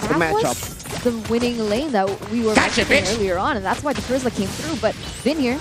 that was the winning lane that we were mentioning earlier on, and that's why the Frizzler came through. But Vin here.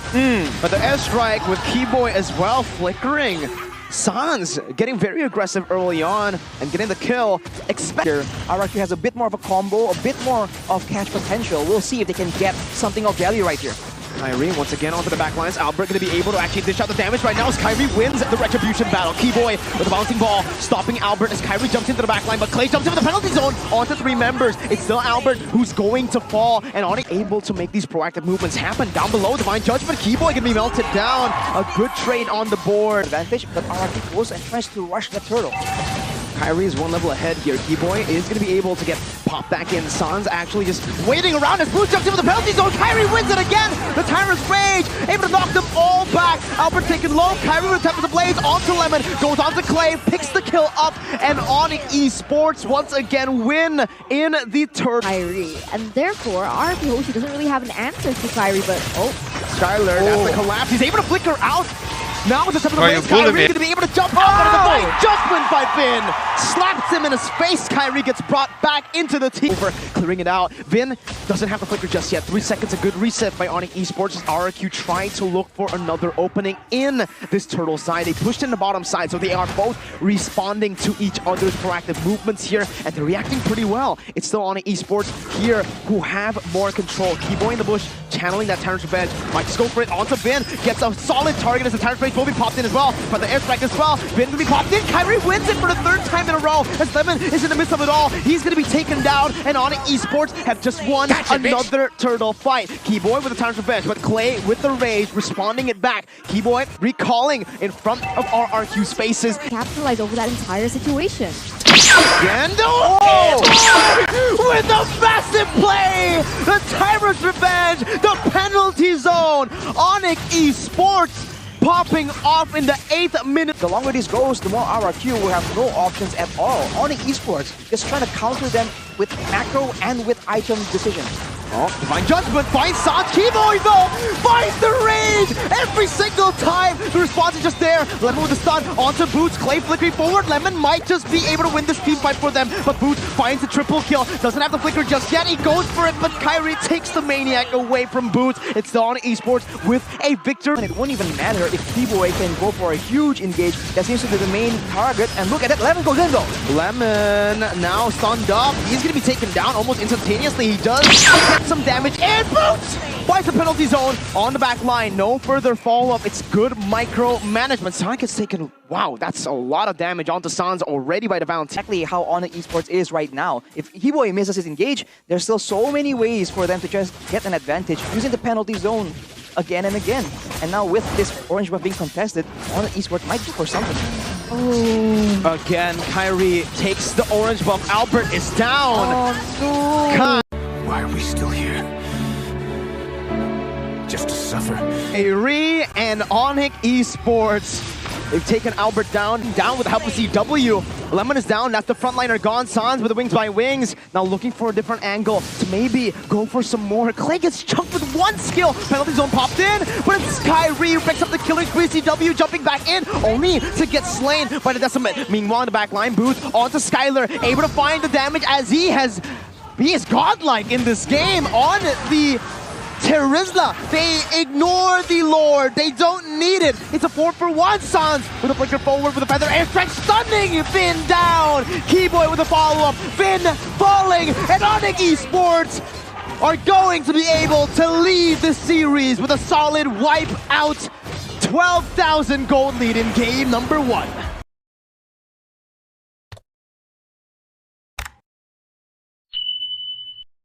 But the airstrike with Keyboy as well, flickering. Sans getting very aggressive early on and getting the kill. rrq has a bit more of a combo, a bit more of catch potential. We'll see if they can get something of value right here. kairi once again onto the back lines. Albert going to be able to actually dish out the damage right now as kairi wins the retribution battle. Keyboy with a bouncing ball, stopping Albert as kairi jumps into the back line, but Clay jumps into the penalty zone onto 3 members. It's still Albert who's going to fall, and onic able to make these proactive movements happen down below. Divine Judgment, Keyboy going to be melted down. A good trade on the board. Advantage, but rrq goes and tries to rush the turtle. kairi is 1 level ahead here. Keyboy is going to be able to get popped back in. Sans actually just waiting around as Boots jumps into the penalty zone. Kairi wins it again. The Tyrant's Rage able to knock them all back. Albert taken low. Kairi with Temper the Blaze onto Lemon. Goes onto Clay. Picks the kill up. And onic Esports once again win in the turtle. Kairi. And therefore, RP Hoshi doesn't really have an answer to Kairi, but Skylar, that's the collapse. He's able to flicker out. Now with the Temper the Blaze, Kairi going to be able to jump out of the Divine Judgment by Vin. Slaps him in his face. Kairi gets brought back into the team. Over clearing it out. Vin doesn't have the flicker just yet. 3 seconds, a good reset by onic Esports as rrq trying to look for another opening in this turtle side. They pushed in the bottom side, so they are both responding to each other's proactive movements here, and they're reacting pretty well. It's still onic Esports here who have more control. Keyboy in the bush, channeling that Tyrant's Revenge. Might just go for it onto Vin. Gets a solid target as the Tyrant's Revenge will be popped in as well. But the airstrike as well. Vin will be popped in. Kairi wins it for the 3rd time in a row as Lemon is in the midst of it all. He's going to be taken down, and onic Esports have just won another turtle fight. Keyboy with the Tyrant's Revenge, but Clay with the Rage responding it back. Keyboy recalling in front of rrq's faces. capitalize over that entire situation. Gandalf with a massive play! The Tyrant's Revenge, the penalty zone! onic Esports popping off in the 8th minute. The longer this goes, the more rrq will have no options at all. onic Esports just trying to counter them with macro and with item decisions. Oh, Divine Judgment finds Sans. Keyboy though finds the Rage every single time. The response is just there. Lemon with the stun onto Boots. Clay flickering forward. Lemon might just be able to win this team fight for them, but Boots finds the triple kill. Doesn't have the flicker just yet. He goes for it, but kairi takes the Maniac away from Boots. It's the onic Esports with a victory. And it won't even matter if Keyboy can go for a huge engage. That seems to be the main target. And look at that, Lemon goes in though. Lemon now stunned up. He's going to be taken down almost instantaneously. He does get some damage, and Boots finds the penalty zone on the back line. No further follow-up. It's good micro management. Sans gets taken. Wow, that's a lot of damage onto Sans already by the Valentine. Exactly how onic Esports is right now. If Keyboy misses his engage, there's still so many ways for them to just get an advantage using the penalty zone again and again. And now with this orange buff being contested, onic Esports might go for something. Again, kairi takes the orange buff. Albert is down. Oh no! Why are we still here? Just to suffer? kairi and onic Esports. They've taken Albert down with the help of CW. Lemon is down, that's the frontliner gone. Sans with the wings by wings. Now looking for a different angle to maybe go for some more. Clay gets chunked with 1 skill. Penalty zone popped in, but it's kairi who picks up the killing spree. CW jumping back in, only to get slain by the Decimate. Meanwhile, in the back line, Booth onto Skylar, able to find the damage as he is godlike in this game on the Terizla. They ignore the Lord. They don't need it. It's a 4-for-1. Sans with a flicker forward with a feather airstrike, stunning Vin down. Keyboy with a follow-up. Vin falling, and onic Esports are going to be able to lead the series with a solid wipe out 12,000 gold lead in game number 1.